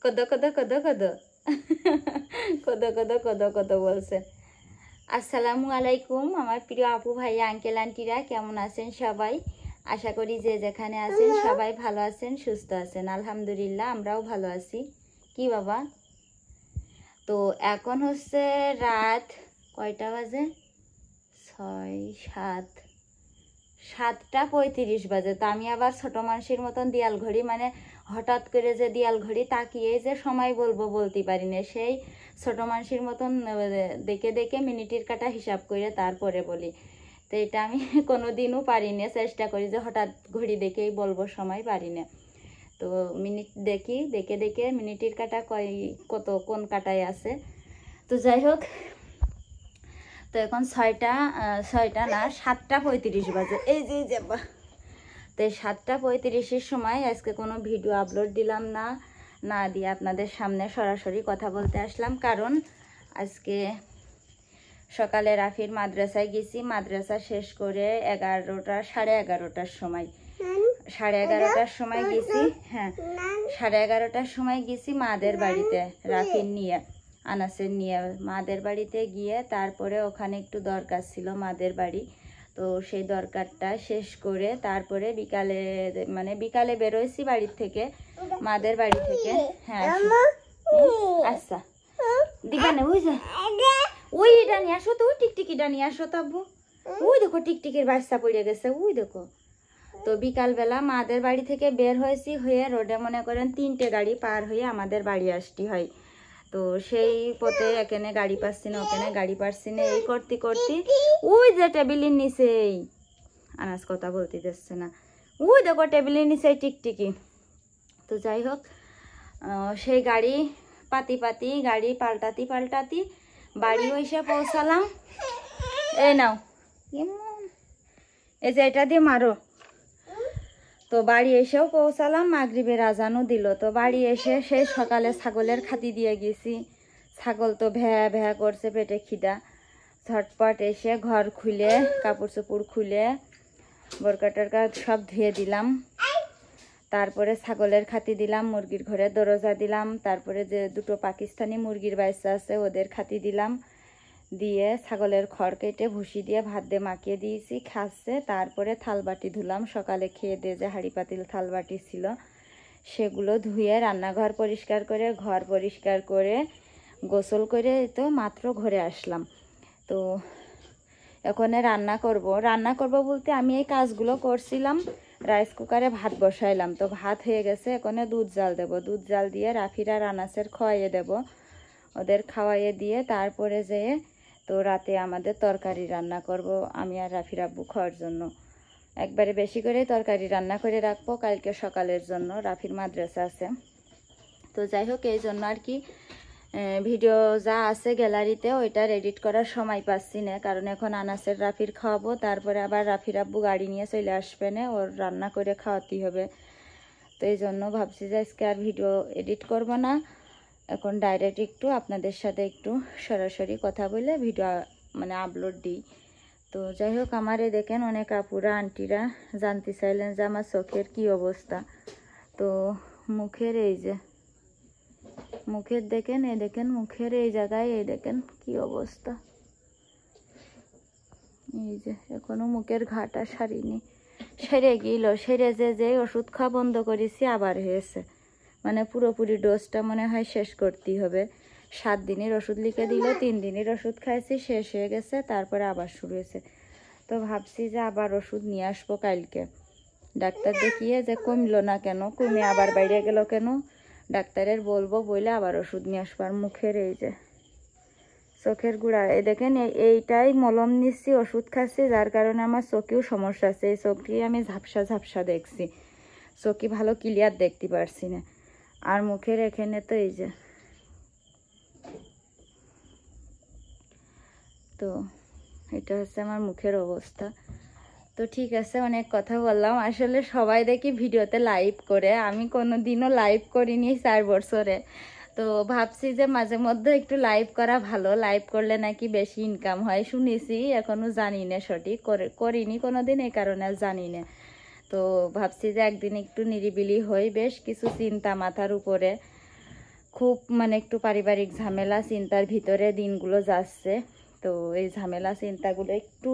কদ কদ কদ কদ কদ কদ কদ কদ বলছে। আসসালামু আলাইকুম আমার প্রিয় আপু ভাইয়া আঙ্কেল আন্টিরা, কেমন আছেন সবাই? আশা করি যে যেখানে আছেন সবাই ভালো আছেন, সুস্থ আছেন। আলহামদুলিল্লাহ আমরাও ভালো আছি। কি বাবা, তো এখন হচ্ছে রাত কয়টা বাজে? 7:35 বাজে। তো আমি আবার ছোট মানুষের মতন দিয়াল ঘড়ি, মানে হঠাৎ করে যে দিয়াল ঘড়ি তাকিয়ে যে সময় বলবো বলতে পারি না, সেই ছোট মানুষের মতন দেখে দেখে মিনিটের কাটা হিসাব করে তারপরে বলি। তো এটা আমি কোনোদিনও পারি না, চেষ্টা করি যে হঠাৎ ঘড়ি দেখেই বলবো সময়, পারি না। তো মিনিট দেখি, দেখে দেখে মিনিটের কাটা কত কোন কাটায় আছে। তো যাই হোক, তো এখন 7:35 বাজে। এই যে যাবা, তো 7:35-এর সময় আজকে কোনো ভিডিও আপলোড দিলাম না দিয়ে আপনাদের সামনে সরাসরি কথা বলতে আসলাম। কারণ আজকে সকালে রাফির মাদ্রাসায় গেছি, মাদ্রাসা শেষ করে 11টার সময় 11:30টার সময় গেছি। হ্যাঁ, 11:30টার সময় গেছি মাদের বাড়িতে, রাফির নিয়ে, আনাসের নিয়ে মাদের বাড়িতে গিয়ে তারপরে ওখানে একটু দরকার ছিল মাদের বাড়ি। তো সেই দরকারটা শেষ করে তারপরে বিকালে বেরোইছি বাড়ির থেকে, মাদের বাড়ি থেকে। হ্যাঁ আচ্ছা দিবা না, ওই ওই এটা নিয়ে আসো তো, ওই টিকটিকিটা নিয়ে আসো তো আব্বু। ওই দেখো টিকটিকির বাচ্চা পড়ে গেছে, ওই দেখো। তো বিকালবেলা মাদের বাড়ি থেকে বের হয়েছি, হয়ে রোডে মনে করেন 3টে গাড়ি পার হয়ে আমাদের বাড়ি আসতে হয়। তো সেই পথে এখানে গাড়ি পাচ্ছি না, ওখানে গাড়ি পাচ্ছি না, এই করতে করতে ওই যে টেবিলের নিচেই, আনাজ কথা বলতে দিচ্ছে না, ওই দেখো টেবিলের নিচে টিকটিকি। তো যাই হোক, সেই গাড়ি গাড়ি পাল্টাতি বাড়ি এসে পৌঁছালাম। এই নাও, এই যে এটা দিয়ে মারো। তো বাড়ি এসেও পৌঁছালাম, মাগরিবের আজানও দিল। তো বাড়ি এসে সেই সকালে ছাগলের খাতি দিয়ে গেছি, ছাগল তো ভ্যা ভ্যা করছে, পেটে খিদা। ঝটপট এসে ঘর খুলে কাপড় চোপড় খুলে বোরকা টোরকা সব ধুয়ে দিলাম। তারপরে ছাগলের খাতি দিলাম, মুরগির ঘরে দরজা দিলাম। তারপরে যে দুটো পাকিস্তানি মুরগির বাচ্চা আছে ওদের খাতি দিলাম, দিয়ে ছাগলের খড় কেটে ভুসি দিয়ে ভাত দিয়ে মাখিয়ে দিয়েছি, খাচ্ছে। তারপরে থালবাটি ধুলাম, সকালে খেয়ে দিয়ে যে হাঁড়ি পাতিল থালবাটি ছিল সেগুলো ধুয়ে রান্নাঘর পরিষ্কার করে, ঘর পরিষ্কার করে, গোসল করে তো মাত্র ঘরে আসলাম। তো এখানে রান্না করব বলতে আমি এই কাজগুলো করছিলাম, রাইস কুকারে ভাত বসাইলাম। তো ভাত হয়ে গেছে, এখানে দুধ জাল দেব, দুধ জাল দিয়ে রাফিরা রানাসের খাওয়াইয়ে দেব, ওদের খাওয়াইয়ে দিয়ে তারপরে যেয়ে তো রাতে আমাদের তরকারি রান্না করব আমি আর রাফির আব্বু খাওয়ার জন্য। একবারে বেশি করে তরকারি রান্না করে রাখবো কালকে সকালের জন্য, রাফির মাদ্রাসা আছে। তো যাই হোক, এই জন্য আর কি ভিডিও যা আছে গ্যালারিতে ওইটার এডিট করার সময় পাচ্ছি না, কারণ এখন আনাসের রাফির খাওয়াবো, তারপরে আবার রাফির আব্বু গাড়ি নিয়ে চলে আসবে না, ওর রান্না করে খাওয়াতেই হবে। তো এই জন্য ভাবছি যে আজকে আর ভিডিও এডিট করব না, এখন ডাইরেক্ট একটু আপনাদের সাথে একটু সরাসরি কথা বলে ভিডিও আপলোড দিই। তো যাই হোক, আমার এই দেখেন অনেক আপুরা আন্টিরা জানতে চাইলেন যে আমার চোখের কি অবস্থা। তো মুখের দেখেন, এই দেখেন মুখের এই জায়গায়, এই দেখেন কি অবস্থা। এই যে এখনো মুখের ঘাটা সারিনি, সেরে গেল, সেরে যে ওষুধ খাওয়া বন্ধ করেছি আবার হয়েছে, পুরোপুরি ডোজটা মনে হয় শেষ করতেই হবে। 7 দিনের ওষুধ লিখে দিল, 3 দিনের ওষুধ খাইছি, শেষ হয়ে গেছে, তারপরে আবার শুরু হয়েছে। তো ভাবছি যে আবার ওষুধ নিয়ে আসবো কালকে, ডাক্তার দেখিয়ে যে কমলো না কেন, কমে আবার বাইরে গেল কেন, ডাক্তারের বলবো বলে আবার ওষুধ নিয়ে আসবো। আর মুখের এই যে চোখের গুঁড়া, এই দেখেন এইটাই মলম নিচ্ছি, ওষুধ খাচ্ছি, যার কারণে আমার চোখেও সমস্যা আছে। এই চোখটি আমি ঝাপসা দেখছি, চোখে ভালো ক্লিয়ার দেখতে পারছি না। আর মুখের এখানে তো এই যে, তো এটা হচ্ছে আমার মুখের অবস্থা। তো ঠিক আছে, অনেক কথা বললাম। আসলে সবাই দেখি ভিডিওতে লাইভ করে, আমি কোনো দিনও লাইভ করিনি 4 বছরে। তো ভাবছি যে মাঝে মধ্যে একটু লাইভ করা ভালো, লাইভ করলে নাকি বেশি ইনকাম হয় শুনেছি, এখনো জানি না সঠিক, করিনি কোনোদিন, এই কারণে জানি না। তো ভাবছি যে একদিন একটু নিরিবিলি হই, বেশ কিছু চিন্তা মাথার উপরে, খুব মানে একটু পারিবারিক ঝামেলা চিন্তার ভিতরে দিনগুলো যাচ্ছে। তো এই ঝামেলা চিন্তাগুলো একটু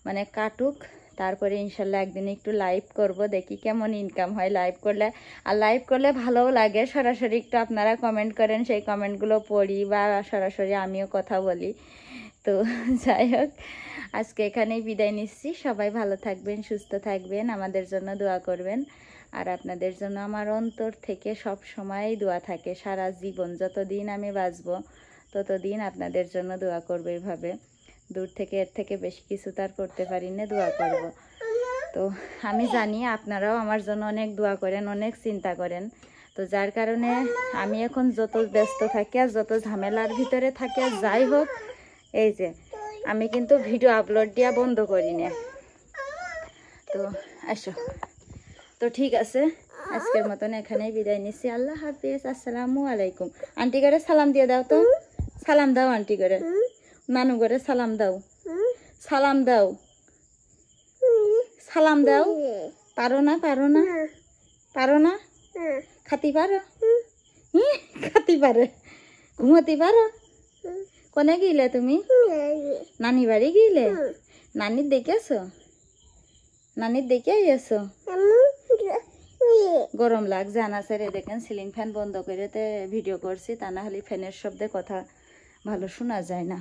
মানে কাটুক, তারপরে ইনশাল্লাহ একদিন একটু লাইভ করব, দেখি কেমন ইনকাম হয় লাইভ করলে। আর লাইভ করলে ভালোও লাগে, সরাসরি একটু আপনারা কমেন্ট করেন, সেই কমেন্টগুলো পড়ি বা সরাসরি আমিও কথা বলি। তো যাই হোক, আজকে এখানেই বিদায় নিচ্ছি। সবাই ভালো থাকবেন, সুস্থ থাকবেন, আমাদের জন্য দোয়া করবেন। আর আপনাদের জন্য আমার অন্তর থেকে সব সময় দোয়া থাকে, সারা জীবন যতদিন আমি বাঁচবো ততদিন আপনাদের জন্য দোয়া করবো। এইভাবে দূর থেকে এর থেকে বেশি কিছু তার করতে পারি না, দোয়া করব। তো আমি জানি আপনারাও আমার জন্য অনেক দোয়া করেন, অনেক চিন্তা করেন। তো যার কারণে আমি এখন যত ব্যস্ত থাকি আর যত ঝামেলার ভিতরে থাকি আর যাই হোক, এই যে আমি কিন্তু ভিডিও আপলোড দেওয়া বন্ধ করি না। তো আসো, তো ঠিক আছে, আজকের মতন এখানেই বিদায় নিচ্ছি। আল্লাহ হাফিজ, আসসালামু আলাইকুম। আন্টি করে সালাম দিয়ে দাও তো, সালাম দাও আন্টি করে, নানু করে সালাম দাও, সালাম দাও, সালাম দাও। পারো না, পারো না, পারো না, খাতি পারো, খাতি পারে, ঘুমাতে পারো। কোনে গিলে তুমি? নানি বাড়ি গিলে? নানির দেখেছো? নানির দেখে আইয়াছো? গরম লাগছে আনাসের, দেখেন সিলিং ফ্যান বন্ধ করে ভিডিও করছি, তা না হলে ফ্যানের শব্দে কথা ভালো শোনা যায় না।